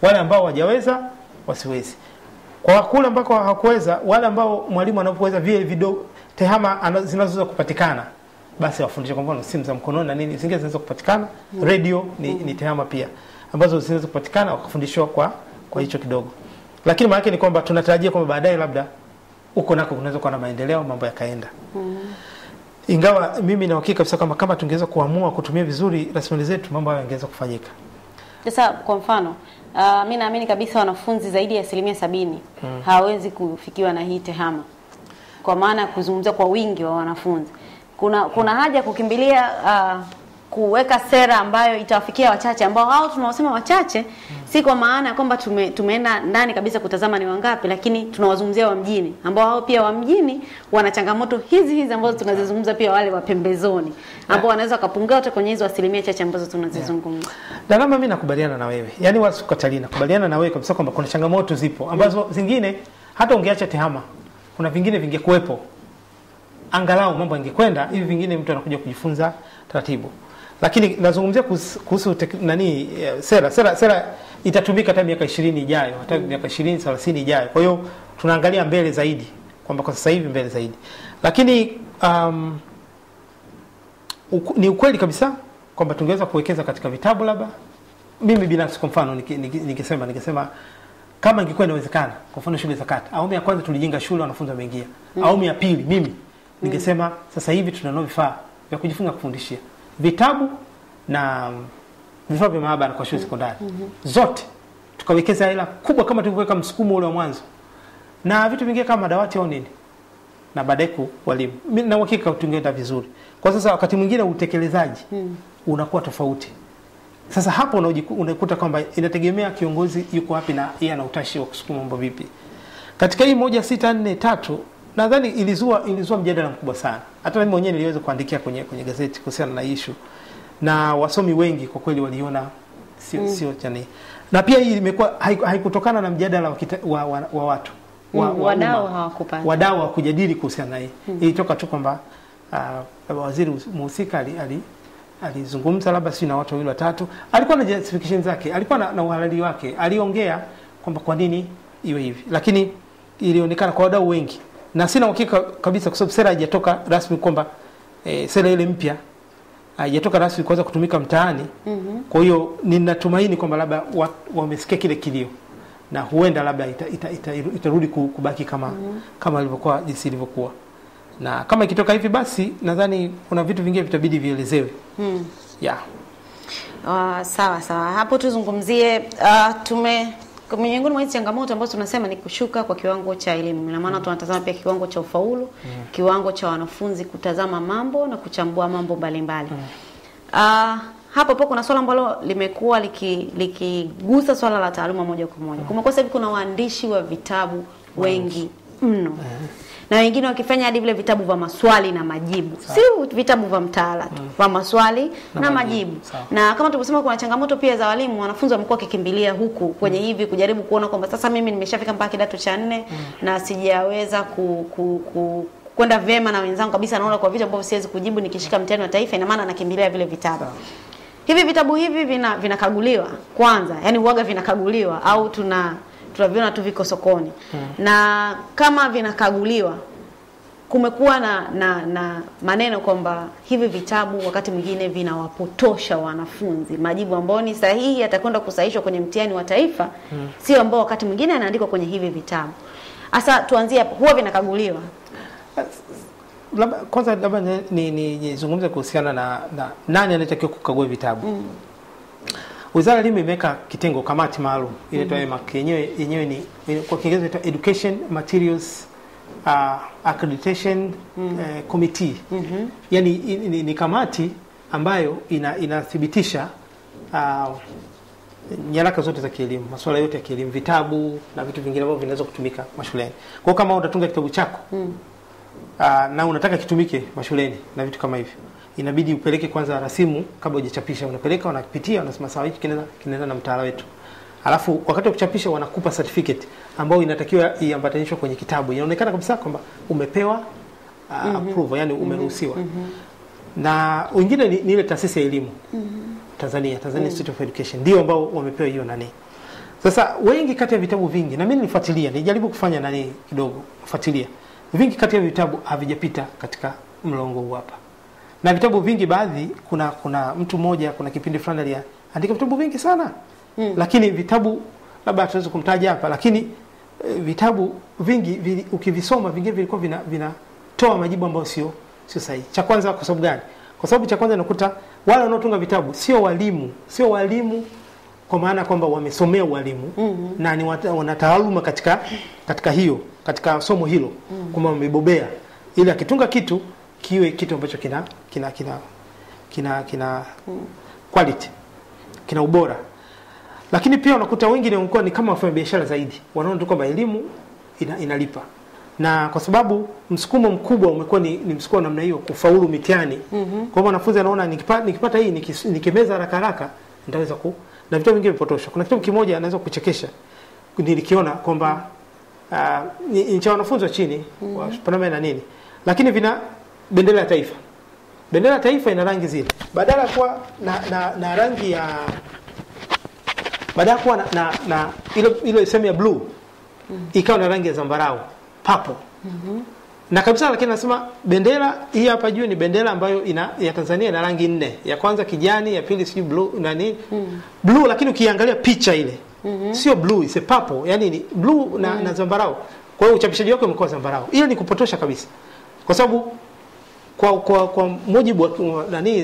wale ambao hawajaweza wasiwezi. Kwa kule ambako hawakuweza, wale ambao mwalimu anapoweza vile vidogo TEHAMA zinazoweza kupatikana, basi wafundishe. Kwa mfano simu za mkononi na nini zingine zinaweza kupatikana, radio ni TEHAMA pia ambazo zinaweza kupatikana, wakafundishwa kwa hicho kidogo. Lakini maana yake ni kwamba tunatarajia kwamba baadaye labda huko nako kunaweza kuwa na maendeleo, mambo yakaenda. Ingawa mimi na hakika kabisa kama tungeweza kuamua kutumia vizuri rasilimali zetu, mambo hayo yangeweza kufanyika. Sasa kwa mfano, mimi naamini kabisa wanafunzi zaidi ya 70% hawawezi kufikiwa na hii TEHAMA. Kwa maana kuzungumzia kwa wingi wa wanafunzi. Kuna haja kukimbilia kuweka sera ambayo itawafikia wachache, ambao hao tunaosema wachache si kwa maana kwamba tumeenda ndani kabisa kutazama ni wangapi, lakini tunawazungumzia wa mjini, ambao hao pia wa mjini wana changamoto hizi ambazo tunazizungumza, pia wale wa pembezoni ambao wanaweza kupungua hata kwenye hizo asilimia chache ambazo tunazizungumza. Dalama, mimi nakubaliana na wewe. Yaani wasikukatalii, nakubaliana na wewe kabisa kwamba kuna changamoto zipo ambazo zingine hata ungeacha TEHAMA kuna vingine vingekuepo. Angalau mambo yangekwenda hivi, vingine mtu anakuja kujifunza taratibu. Lakini nazungumzia kuhusu sera itatumika hata miaka 20 ijayo, hata miaka 20 30 ijayo. Kwa hiyo tunaangalia mbele zaidi, kwamba kwa sasa hivi mbele zaidi. Lakini ni ukweli kabisa kwamba tungeweza kuwekeza katika vitabu labda. Mimi binafsi kwa mfano ningesema kama ingekuwa inawezekana, kwa mfano shule za kata, awamu ya kwanza tulijenga shule wanafunzi wameingia. Awamu ya pili mimi ningesema sasa hivi tunanao vifaa vya kujifunza kufundishia. Vitabu na vifaa vya maabara kwa shule sekondari. Zote tukawekeza hela kubwa kama tulivyoweka msukumo ule wa mwanzo. Na vitu vingine kama madawati au nini. Na baadaye walimu. Mimi na uhakika tungeenda vizuri. Kwa sasa wakati mwingine utekelezaji unakuwa tofauti. Sasa hapo unakuta kwamba inategemea kiongozi yuko wapi na yeye ana utashi wa kusukuma mambo vipi. Katika hii 1643 nadhani ilizua mjadala mkubwa sana. Hata mimi mwenyewe niliweza kuandikia kwenye gazeti kuhusiana na issue. Na wasomi wengi kwa kweli waliona sio chani. Na pia hii imekuwa haikutokana na mjadala wa watu. Wadau hawakupata. Wadau hawakujadili kuhusiana na hii. Ilitoka tu kwamba waziri mhusika alizungumza labda si na watu wawili watatu. Alikuwa na justification zake, alikuwa na uhalali wake. Aliongea kwamba kwa nini iwe hivi. Lakini ilionekana kwa wadau wengi. Na sina uhakika kabisa kwa sababu sera haijatoka rasmi kwamba sera ile mpya haijatoka rasmi kuanza kutumika mtaani. Kwa hiyo ninatumaini kwamba labda wamesikia kile kilio na huenda labda itarudi kubaki kama ilivyokuwa jinsi ilivyokuwa. Na kama ikitoka hivi basi nadhani kuna vitu vingine vitabidi vielezewe. Sawa. Hapo tuzungumzie miongoni mwa hizo changamoto ambazo tunasema ni kushuka kwa kiwango cha elimu. Ina maana tunatazama pia kiwango cha ufaulu, kiwango cha wanafunzi kutazama mambo na kuchambua mambo mbalimbali. Hapo kuna swala ambalo limekuwa likigusa swala la taaluma moja kwa moja. Kumekuwa sasa hivi kuna waandishi wa vitabu wengi mno. Na wengine wakifanya hadi vile vitabu vya maswali na majibu. Si vitabu vya mtaala, vya maswali na majibu. Na kama tulivyosema kuna changamoto pia za walimu, wanafunzi wamekuwa wakikimbilia huku kwenye hivi kujaribu kuona kwamba sasa mimi nimeshafika mpaka kidato cha 4 na sijaweza kwenda vyema na wenzangu kabisa, naona kwa vitu ambavyo siwezi kujibu nikishika mtihani wa taifa, ina maana nakimbilia vile vitabu. Hivi vitabu hivi vinakaguliwa kwanza, yani huaga vinakaguliwa au tunaviona tu viko sokoni. Na kama vinakaguliwa kumekuwa na maneno kwamba hivi vitabu wakati mwingine vinawapotosha wanafunzi. Majibu ambayo ni sahihi yatakwenda kusahihishwa kwenye mtihani wa taifa, sio ambao wakati mwingine yanaandikwa kwenye hivi vitabu. Sasa tuanzie hapo, huwa vinakaguliwa. Kwanza labda nizungumze kuhusiana na nani anatakiwa kukagua vitabu. Wizara ya Elimu imeweka kitengo, kamati maalum inaitwa EMAC. Yenyewe ni kwa Kiingereza inaitwa Education Materials Accreditation Committee. Yaani ni kamati ambayo inathibitisha nyaraka zote za kielimu, masuala yote ya kielimu, vitabu na vitu vingine ambavyo vinaweza kutumika mashuleni. Kwa kama utatunga kitabu chako na unataka kitumike mashuleni na vitu kama hivyo, inabidi upeleke kwanza rasimu kabla hujachapisha. Unapeleka, wanakipitia, wanasema sawa, hiki kinaenda na mtaala wetu. Alafu wakati wa kuchapisha wanakupa certificate ambayo inatakiwa iambatanishwe kwenye kitabu. Inaonekana kabisa kwamba umepewa approval, yani umeruhusiwa. Na wengine ni ile taasisi ya elimu. Tanzania Institute of Education ndio ambao wamepewa hiyo nani. Sasa wengi kati ya vitabu vingi, na mimi nilifuatilia, nilijaribu kufanya nani kidogo, kufuatilia. Vingi kati ya vitabu havijapita katika mlongo huu hapa. Na vitabu vingi baadhi kuna mtu mmoja kuna kipindi fulani aliandika vitabu vingi sana. Lakini vitabu labda tunaweza kumtaja hapa, lakini vitabu vingi ukivisoma vingine vilikuwa vinatoa majibu ambayo sio sahihi. Cha kwanza kwa sababu gani? Kwa sababu cha kwanza unakuta wale wanaotunga vitabu sio walimu kwa maana kwamba wamesomea ualimu na ni wana taaluma katika somo hilo, kama wamebobea, ili akitunga kitu kiwe kitu ambacho kina quality, kina ubora. Lakini pia unakuta wengi ni kama wafanya biashara zaidi, wanaona tu kwamba elimu inalipa. Na kwa sababu msukumo mkubwa umekuwa ni msukumo namna hiyo kufaulu mitihani. Kwa hiyo wanafunzi anaona nikipata hii nikimeza haraka nitaweza na vitu vingi vipotosha. Kuna kitu kimoja anaweza kuchekesha. Nilikiona kwamba ni cha wanafunzi wa chini wa Panama na nini. Lakini vina bendera ya taifa. Bendera ya taifa ina rangi zile. Badala kuwa na rangi ya kuwa na ile sehemu ya blue ikawa na rangi ya zambarau, purple. Na kabisa, lakini nasema bendera hii hapa juu ni bendera ambayo ya Tanzania ina rangi 4. Ya kwanza kijani, ya pili si blue na nini? Blue, lakini ukiangalia picha ile sio blue, it's a purple, yani ni blue na zambarau. Kwa hiyo uchapishaji wake umekuwa zambarau. Hiyo ni kupotosha kabisa. Kwa sababu kwa mujibu wa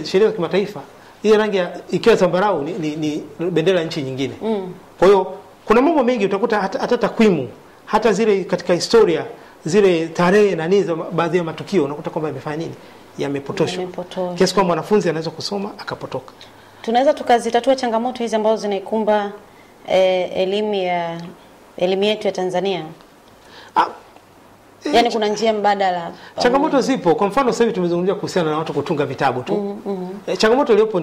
sheria za kimataifa, hiyo rangi ikiwa zambarau ni bendera ya nchi nyingine. Kwa hiyo kuna mambo mengi utakuta hata takwimu, hata zile katika historia, zile tarehe na nini za baadhi ya matukio unakuta kwamba yamefanya nini? Yamepotoshwa. Kiasi kwamba mwanafunzi anaweza kusoma akapotoka. Tunaweza tukazitatua changamoto hizi ambazo zinaikumba elimu yetu ya Tanzania. Yaani kuna njia mbadala. Changamoto zipo. Kwa mfano sasa hivi tumezungumzia kuhusiana na watu kutunga vitabu tu. Changamoto iliyopo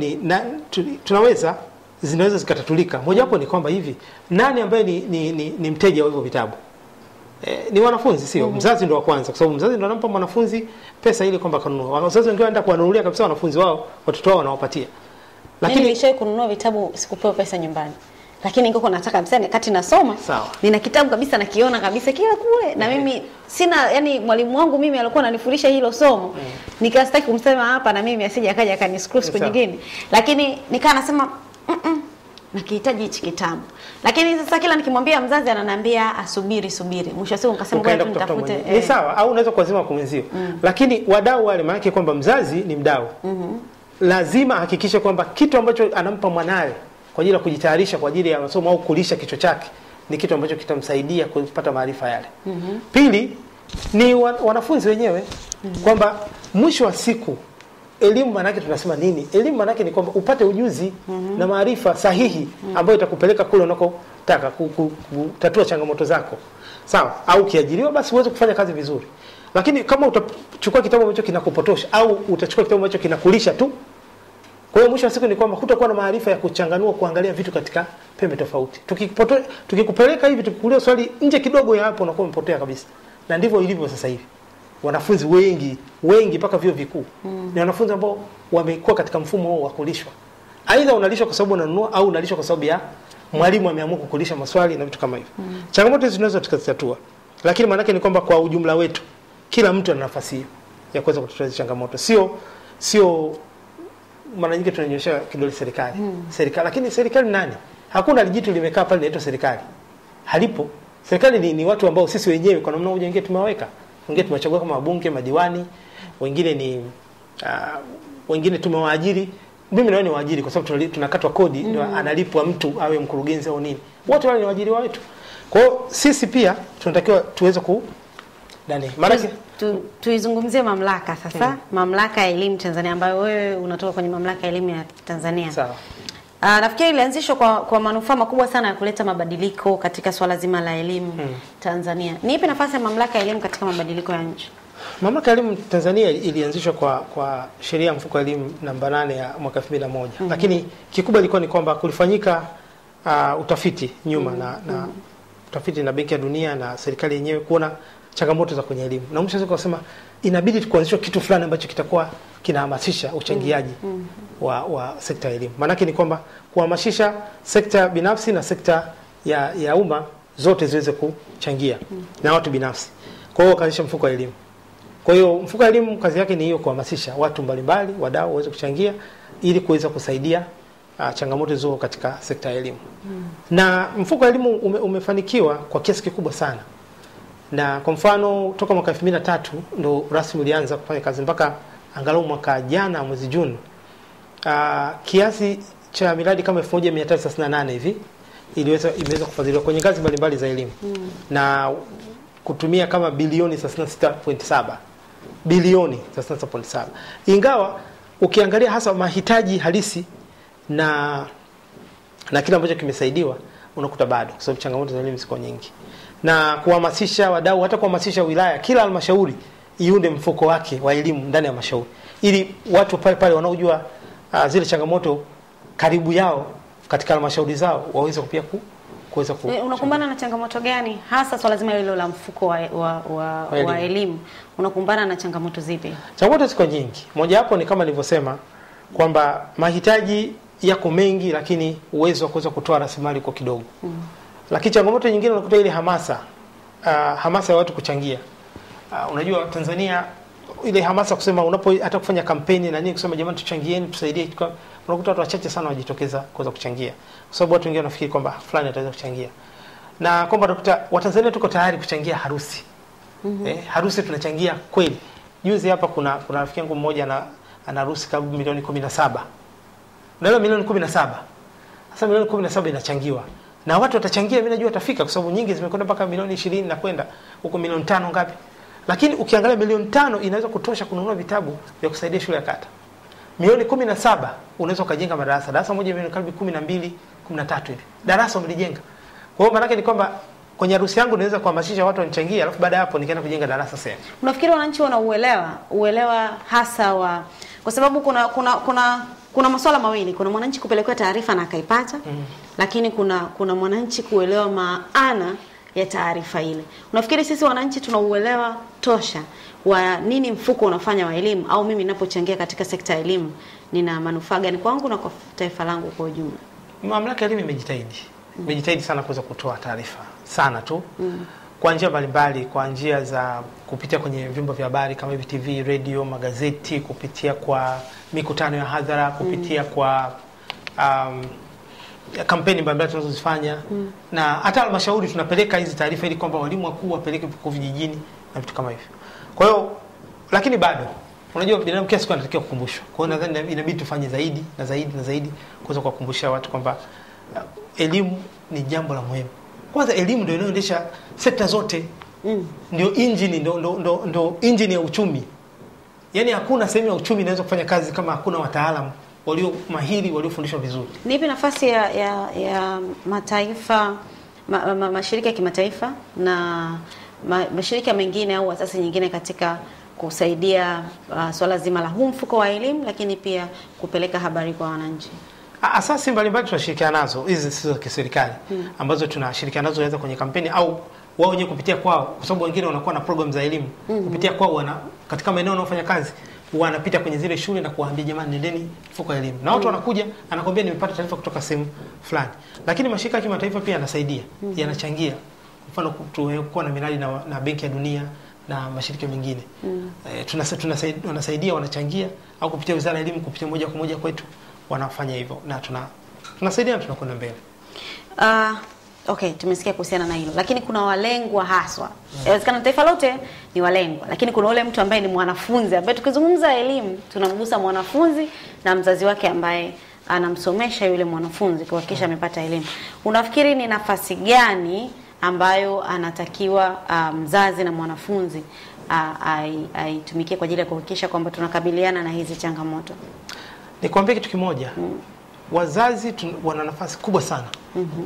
zinaweza zikatatulika. Moja wapo ni kwamba hivi nani ambaye ni mteja wa hivyo vitabu? Ni wanafunzi, sio? Mzazi ndo wa kwanza, kwa sababu mzazi ndo anampa mwanafunzi pesa ile kwamba kanunua. Wazazi wengine wanaenda kuwanunulia kabisa wanafunzi wao, watoto wao wanawapatia. Lakini nilishawahi kununua vitabu sikupewa pesa nyumbani. Lakini ningeko nataka mseme kati nasoma, nina kitabu kabisa nakiona kabisa kila kule na mimi sina, yani mwalimu wangu mimi alikuwa ananifundisha hilo somo. Nikastaki kumsema hapa na mimi asije akaja akaniscrew siku nyingine. Lakini nikaa nasema nakihitaji hichi kitabu. Lakini sasa kila nikimwambia mzazi ananiambia asubiri. Mwisho wa siku nikasema ngoja nitafute. Ni sawa, au unaweza kuazima kumwenzio. Lakini wadau wale, maana yake kwamba mzazi ni mdau. Lazima hakikishe kwamba kitu ambacho anampa mwanae kwa ajili ya kujitayarisha kwa ajili ya masomo au kulisha kichwa chake ni kitu ambacho kitamsaidia kupata maarifa yale. Pili ni wanafunzi wenyewe, kwamba mwisho wa siku elimu maana yake tunasema nini? Elimu maana yake ni kwamba upate ujuzi na maarifa sahihi ambayo itakupeleka kule unakotaka kutatua changamoto zako. Sawa? Au kiajiriwa basi uweze kufanya kazi vizuri. Lakini kama utachukua kitabu ambacho kinakupotosha au utachukua kitabu ambacho kinakulisha tu, kwa hiyo mwisho wa siku ni kwamba hutakuwa na maarifa ya kuchanganua, kuangalia vitu katika pembe tofauti. Tukikupeleka hivi tukikuuliza swali nje kidogo ya hapo unakuwa umepotea kabisa. Na ndivyo ilivyo sasa hivi. Wanafunzi wengi mpaka vyuo vikuu ni wanafunzi ambao wamekuwa katika mfumo huo wa kulishwa. Aidha unalishwa kwa sababu unanunua au unalishwa kwa sababu ya mwalimu ameamua kukulisha maswali na vitu kama hivyo. Changamoto hizi tunaweza tukazitatua. Lakini maana yake ni kwamba kwa ujumla wetu kila mtu ana nafasi hiyo ya kuweza kutatua hizo changamoto. Sio mara nyingi tunanyosha kidole serikali. Serikali, lakini serikali nani? Hakuna lijitu limekaa pale linaitwa serikali. Halipo. Serikali ni watu ambao sisi wenyewe kwa namna moja nyingine tumewaweka. Wengine tumechagua kama wabunge, madiwani, wengine tumewaajiri. Mimi naona ni waajiri kwa sababu tunakatwa kodi, ndio analipwa mtu awe mkurugenzi au nini. Wote wale ni waajiri wetu. Kwa hiyo sisi pia tunatakiwa tuweze tuizungumzie mamlaka sasa. Mamlaka ya elimu Tanzania ambayo wewe unatoka kwenye mamlaka ya elimu ya Tanzania. Sawa. Nafikiri ilianzishwa kwa manufaa makubwa sana ya kuleta mabadiliko katika swala zima la elimu Tanzania. Ni ipi nafasi ya mamlaka ya elimu katika mabadiliko ya nchi? Mamlaka ya elimu Tanzania ilianzishwa kwa sheria ya mfuko wa elimu namba 8 ya mwaka 2001. Lakini kikubwa ilikuwa ni kwamba kulifanyika utafiti nyuma na utafiti na Benki ya Dunia na serikali yenyewe kuona changamoto za kwenye elimu. Na mwisho akasema inabidi kuanzishwa kitu fulani ambacho kitakuwa kinahamasisha uchangiaji wa sekta ya elimu. Maana yake ni kwamba kuhamasisha sekta binafsi na sekta ya umma zote ziweze kuchangia na watu binafsi. Kwa hiyo kaanzisha mfuko wa elimu. Kwa hiyo mfuko wa elimu kazi yake ni hiyo, kuhamasisha watu mbalimbali, wadau waweze kuchangia ili kuweza kusaidia changamoto hizo katika sekta ya elimu. Na mfuko wa elimu umefanikiwa kwa kiasi kikubwa sana. Na kwa mfano toka mwaka 2003 ndo rasmi ulianza kufanya kazi mpaka angalau mwaka jana mwezi Juni. Kiasi cha miradi kama 1338 hivi imeweza kufadhiliwa kwenye ngazi mbalimbali za elimu. Na kutumia kama bilioni 36.7. Bilioni 36.7. Ingawa ukiangalia hasa mahitaji halisi na kile ambacho kimesaidiwa, unakuta bado, kwa sababu changamoto za elimu ziko nyingi. Na kuhamasisha wadau, hata kuhamasisha wilaya, kila halmashauri iunde mfuko wake wa elimu ndani ya halmashauri, ili watu pale pale wanaojua zile changamoto karibu yao katika halmashauri zao waweze pia kuweza Unakumbana na changamoto gani hasa swala zima hilo la mfuko wa elimu? Unakumbana na changamoto zipi? Changamoto ziko nyingi. Moja hapo ni kama nilivyosema kwamba mahitaji yako mengi, lakini uwezo wa kuweza kutoa rasilimali kwa kidogo. Lakini changamoto nyingine unakuta ile hamasa ya watu kuchangia. Unajua Tanzania ile hamasa kusema hata kufanya kampeni na nini kusema jamani tuchangieni tusaidie, unakuta watu wachache sana wajitokeza kuweza kuchangia, kwa sababu watu wengine wanafikiri kwamba fulani ataweza kuchangia, na kwamba unakuta Watanzania tuko tayari kuchangia harusi. Harusi tunachangia kweli. Juzi hapa kuna rafiki yangu mmoja ana harusi karibu milioni 17. Ndio milioni 17. Sasa milioni 17 inachangiwa. Na watu watachangia, mimi najua watafika, kwa sababu nyingi zimekwenda mpaka milioni 20 na kwenda huko milioni 5 ngapi. Lakini ukiangalia milioni 5 inaweza kutosha kununua vitabu vya kusaidia shule ya kata. Milioni 17 unaweza kujenga madarasa. Darasa moja milioni karibu 12, 13 hivi. Darasa umelijenga. Kwa hiyo maana yake ni kwamba kwenye harusi yangu naweza kuhamasisha watu wanichangie, alafu baada ya hapo nikaenda kujenga darasa sehemu. Unafikiri wananchi uelewa hasa kwa sababu kuna masuala mawili, kuna mwananchi kupelekewa taarifa na akaipata, lakini kuna mwananchi kuelewa maana ya taarifa ile. Unafikiri sisi wananchi tunauelewa tosha wa nini mfuko unafanya wa elimu, au mimi ninapochangia katika sekta ya elimu nina manufaa gani kwangu na kwa taifa langu kwa ujumla? Mamlaka ya elimu imejitahidi sana kuweza kutoa taarifa sana tu kwa njia mbalimbali, kwa njia za kupitia kwenye vyombo vya habari kama hivi TV, radio, magazeti, kupitia kwa mikutano ya hadhara, kupitia kwa kampeni mbalimbali tunazozifanya, na hata halmashauri tunapeleka hizi taarifa ili kwamba walimu wakuu wapeleke kwa vijijini na vitu kama hivyo. Kwa hiyo lakini bado unajua binadamu kila siku anatakiwa kukumbushwa. Kwa hiyo nadhani inabidi tufanye zaidi na zaidi na zaidi kuweza kuwakumbusha watu kwamba elimu ni jambo la muhimu. Kwanza elimu ndio inayoendesha sekta zote. Ndio engine, ndio engine ya uchumi. Yaani hakuna sehemu ya uchumi inaweza kufanya kazi kama hakuna wataalamu walio mahiri, waliofundishwa vizuri. Ni ipi nafasi ya mataifa, mashirika ya kimataifa na mashirika mengine au asasi nyingine katika kusaidia swala zima la huu mfuko wa elimu, lakini pia kupeleka habari kwa wananchi? Asasi mbalimbali tunashirikiana nazo, hizi sio kiserikali, ambazo tunashirikiana nazo aidha kwenye kampeni au wao wenyewe kupitia kwao, kwa sababu wengine wanakuwa na program za elimu kupitia kwao, katika maeneo wanayofanya kazi wanapita kwenye zile shule na kuwaambia jamani nendeni mfuko wa elimu. Na watu wanakuja anakuambia nimepata taarifa kutoka sehemu fulani. Lakini mashirika ya kimataifa pia yanasaidia, yanachangia. Mfano tuwe na miradi na Benki ya Dunia na mashirika mengine. Tunasaidia, wanachangia, au kupitia Wizara ya Elimu kupitia moja kwa moja kwetu wanafanya hivyo, na tunasaidia na tunakwenda mbele. Okay, tumesikia kuhusiana na hilo. Lakini kuna walengwa haswa. Inawezekana taifa lote ni walengwa, lakini kuna ule mtu ambaye ni mwanafunzi, ambaye tukizungumza elimu tunamgusa mwanafunzi na mzazi wake ambaye anamsomesha yule mwanafunzi kuhakikisha amepata elimu. Unafikiri ni nafasi gani ambayo anatakiwa mzazi na mwanafunzi aitumikie kwa ajili ya kuhakikisha kwamba tunakabiliana na hizi changamoto? Nikwambie kitu kimoja. Wazazi wana nafasi kubwa sana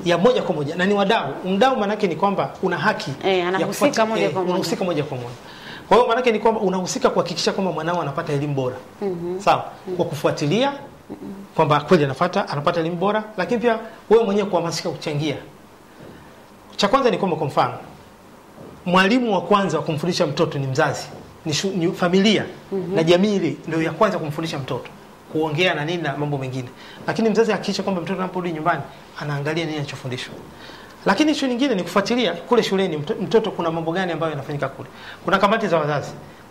ya moja kwa moja, na ni wadau. Mdau maana yake ni kwamba una haki ya kuhusika moja kwa moja. Unahusika moja kwa moja. Kwa hiyo maana yake ni kwamba unahusika kuhakikisha kwamba mwanao anapata elimu bora. Sawa? Kwa kufuatilia kwamba kweli anapata elimu bora, lakini pia wewe mwenyewe kuhamasika kuchangia. Cha kwanza ni kwamba, kwa mfano, mwalimu wa kwanza wa kumfundisha mtoto ni mzazi, ni familia na jamii ile ndio ya kwanza kumfundisha mtoto kuongea na nini na mambo mengine. Lakini mzazi hakikisha kwamba mtoto anaporudi nyumbani anaangalia nini anachofundishwa. Lakini issue nyingine ni kufuatilia kule shuleni mtoto kuna mambo gani ambayo yanafanyika kule. Kuna kamati za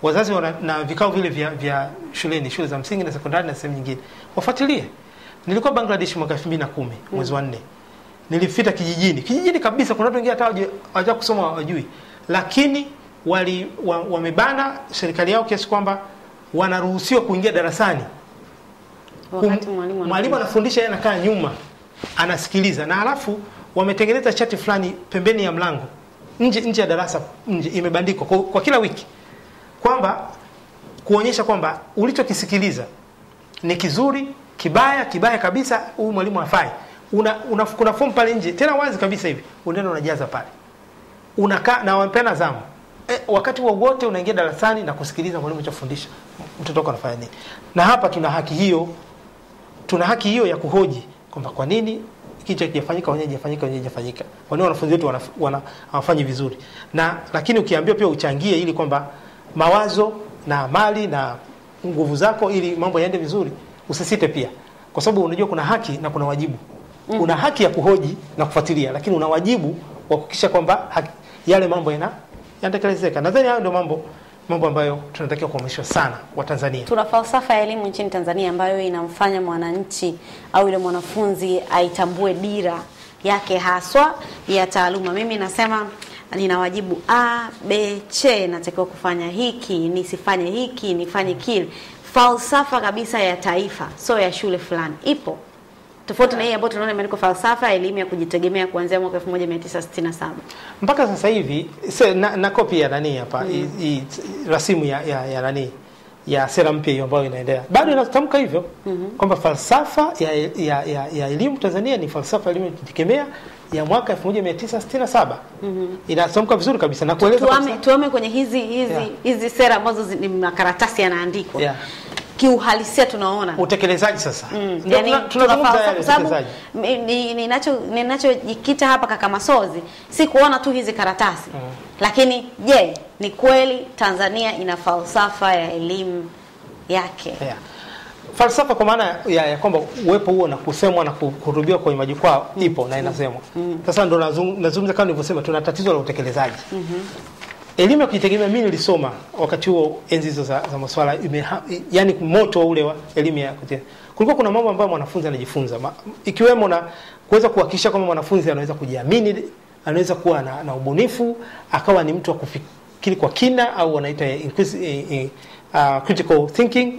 wazazi na vikao vile vya shuleni, shule za msingi na sekondari na sehemu nyingine. Wafuatilie. Nilikuwa Bangladesh mwaka 2010 mwezi wa 4. Nilifika kijijini kabisa, kuna watu wengine hata hawajua kusoma wajui. Lakini wamebana serikali yao kiasi kwamba wanaruhusiwa kuingia darasani. Wakati mwalimu anafundisha, yeye anakaa nyuma anasikiliza, na halafu wametengeneza chati fulani pembeni ya mlango nje ya darasa, imebandikwa kwa kila wiki, kwamba kuonyesha kwamba ulichokisikiliza ni kizuri, kibaya kabisa, huyu mwalimu hafai. Kuna form pale nje tena wazi kabisa hivi, unaenda unajaza pale, unakaa na wampena zamu. Wakati wote unaingia darasani na kusikiliza mwalimu anachofundisha, mtoto wako anafanya nini. Na hapa tuna haki hiyo ya kuhoji kwamba kwa nini kitu hakijafanyika, hajafanyika. Kwa nini wanafunzi wetu hawafanyi vizuri? Lakini ukiambiwa pia uchangie ili kwamba mawazo na mali na nguvu zako ili mambo yaende vizuri, usisite pia. Kwa sababu unajua kuna haki na kuna wajibu. Una haki ya kuhoji na kufuatilia, lakini una wajibu wa kuhakikisha kwamba yale mambo yanatekelezeka. Nadhani hayo ndio mambo ambayo tunatakiwa kuhamasisha sana wa Tanzania. Tuna falsafa ya elimu nchini Tanzania ambayo inamfanya mwananchi au yule mwanafunzi aitambue dira yake haswa ya taaluma. Mimi nasema nina wajibu A, B, C, natakiwa kufanya hiki, nisifanye hiki, nifanye kile. Falsafa kabisa ya taifa, so ya shule fulani ipo. Tofauti na hii ambayo tunaona imeandikwa falsafa ya elimu ya kujitegemea kuanzia mwaka 1967. Mpaka sasa hivi na copy ya nani hapa rasimu ya sera mpya hiyo ambayo inaendelea. Bado inatamka hivyo kwamba falsafa ya elimu Tanzania ni falsafa ya elimu ya kujitegemea ya mwaka 1967. Inatamka vizuri kabisa na kueleza tuame kwenye hizi sera ambazo ni makaratasi yanaandikwa. Kiuhalisia tunaona utekelezaji sasa. Yani tunazungumza utekelezaji. Ninachojikita hapa kaka Masozi si kuona tu hizi karatasi. Lakini ni kweli Tanzania ina falsafa ya elimu yake? Falsafa kwa maana ya kwamba uwepo huo na kusemwa na kuhutubiwa kwenye majukwaa ipo na inasemwa. Sasa ndo nazungumza kama nilivyosema, tuna tatizo la utekelezaji. Elimu ya kujitegemea mimi nilisoma wakati huo enzi hizo za masuala yani moto ule wa elimu ya kujitegemea. Kulikuwa kuna mambo ambayo mwanafunzi anajifunza ikiwemo na kuweza kuhakikisha kwamba mwanafunzi anaweza kujiamini, anaweza kuwa na ubunifu, akawa ni mtu wa kufikiri kwa kina au wanaita critical thinking.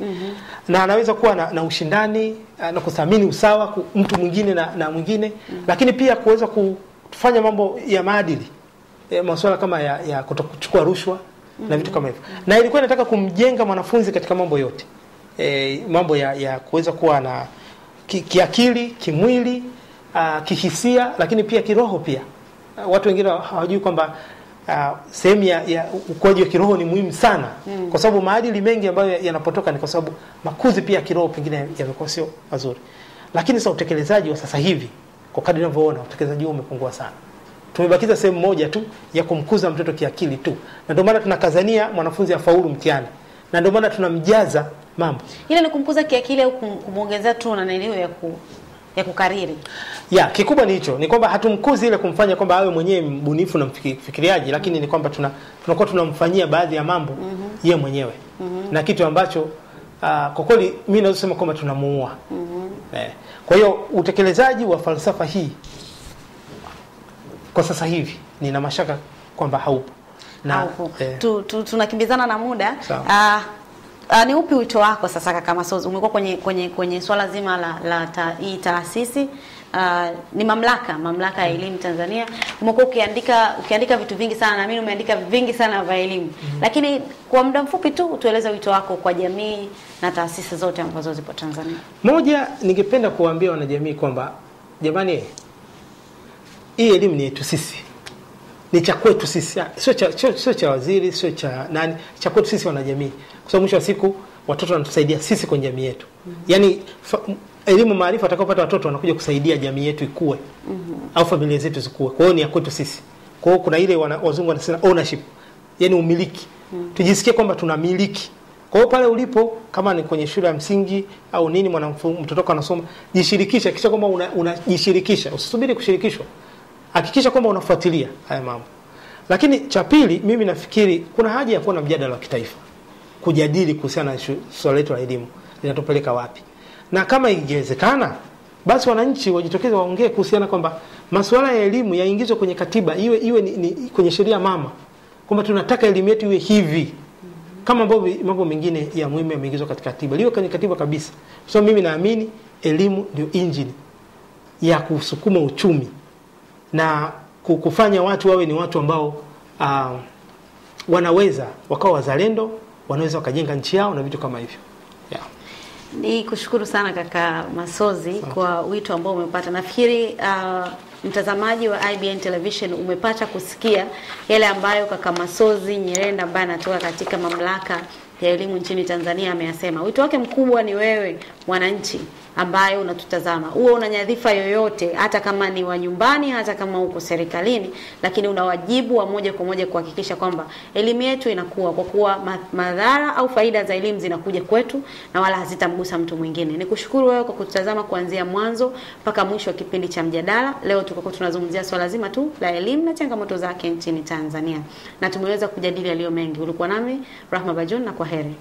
Na anaweza kuwa na ushindani na kuthamini usawa mtu mwingine na mwingine, lakini pia kuweza kufanya mambo ya maadili. Masuala kama ya kutokuchukua rushwa na vitu kama hivyo. Na ilikuwa inataka kumjenga mwanafunzi katika mambo yote. Mambo ya kuweza kuwa na kiakili, kimwili, kihisia, lakini pia kiroho pia. Watu wengine hawajui kwamba sehemu ya ukuaji wa kiroho ni muhimu sana. Kwa sababu maadili mengi ambayo yanapotoka ni kwa sababu makuzi pia kiroho pengine yamekuwa sio mazuri. Lakini sasa utekelezaji wa sasa hivi kwa kadri ninavyoona utekelezaji huu umepungua sana. Tumebakiza sehemu moja tu ya kumkuza mtoto kiakili tu. Na ndio maana tunakazania mwanafunzi afaulu mtihani. Na ndio maana tunamjaza mambo. Ile ni kumkuza kiakili au kumuongezea tu na neno ya kukariri? Kikubwa ni hicho. Ni kwamba hatumkuzi ile kumfanya kwamba awe mwenyewe mbunifu na mfikiriaji, lakini ni kwamba tunakuwa tunamfanyia baadhi ya mambo yeye mwenyewe. Na kitu ambacho kwa kweli mimi naweza kusema kwamba tunamuua. Kwa hiyo utekelezaji wa falsafa hii kwa sasa hivi nina mashaka kwamba haupo. Tunakimbizana na muda. Ni upi wito wako sasa kaka Masozi? Umekuwa kwenye swala zima la hii taasisi, ni mamlaka ya elimu Tanzania. Umekuwa ukiandika vitu vingi sana, na mimi umeandika vingi sana vya elimu. Lakini kwa muda mfupi tu tueleze wito wako kwa jamii na taasisi zote ambazo zipo Tanzania. Moja, ningependa kuwaambia wanajamii kwamba jamani, hii elimu ni yetu sisi. Ni cha kwetu sisi. Sio cha waziri, sio cha nani, cha kwetu sisi wanajamii. Kwa sababu mwisho wa siku watoto wanatusaidia sisi kwenye jamii yetu. Yaani elimu, maarifa watakayopata watoto wanakuja kusaidia jamii yetu ikue. Au familia zetu zikue. Kwa hiyo ni ya kwetu sisi. Kwa hiyo kuna ile wazungu wanasema ownership. Yaani umiliki. Tujisikie kwamba tunamiliki. Kwa hiyo pale ulipo, kama ni kwenye shule ya msingi au nini, mtoto wako anasoma, jishirikisha. Kisha kwamba unajishirikisha, usisubiri kushirikishwa. Hakikisha kwamba unafuatilia haya mambo. Lakini cha pili, mimi nafikiri kuna haja ya kuwa na mjadala wa kitaifa, kujadili kuhusiana na swala letu la elimu linatupeleka wapi. Na kama ingewezekana, basi wananchi wajitokeze waongee kuhusiana kwamba masuala ya elimu yaingizwe kwenye katiba, iwe ni kwenye sheria mama, kwamba tunataka elimu yetu iwe hivi. Kama mambo mengine ya muhimu yameingizwa katika katiba, liwe kwenye katiba kabisa. So mimi naamini elimu ndio engine ya kusukuma uchumi na kufanya watu wawe ni watu ambao wanaweza wakawa wazalendo, wanaweza wakajenga nchi yao na vitu kama hivyo. Ni kushukuru sana kaka Masozi kwa wito ambao umepata. Nafikiri mtazamaji wa IBN Television umepata kusikia yale ambayo kaka Masozi Nyirenda ambaye anatoka katika mamlaka ya elimu nchini Tanzania ameyasema. Wito wake mkubwa ni wewe mwananchi ambaye unatutazama. Uwe una nyadhifa yoyote, hata kama ni wa nyumbani, hata kama uko serikalini, lakini una wajibu wa moja kwa moja kuhakikisha kwamba elimu yetu inakuwa, kwa kuwa madhara au faida za elimu zinakuja kwetu na wala hazitamgusa mtu mwingine. Nikushukuru wewe kwa kututazama kuanzia mwanzo mpaka mwisho wa kipindi cha mjadala. Leo tulikuwa tunazungumzia swala zima tu la elimu na changamoto zake nchini Tanzania. Na tumeweza kujadili yaliyo mengi. Ulikuwa nami Rahma Bajun na kwaheri.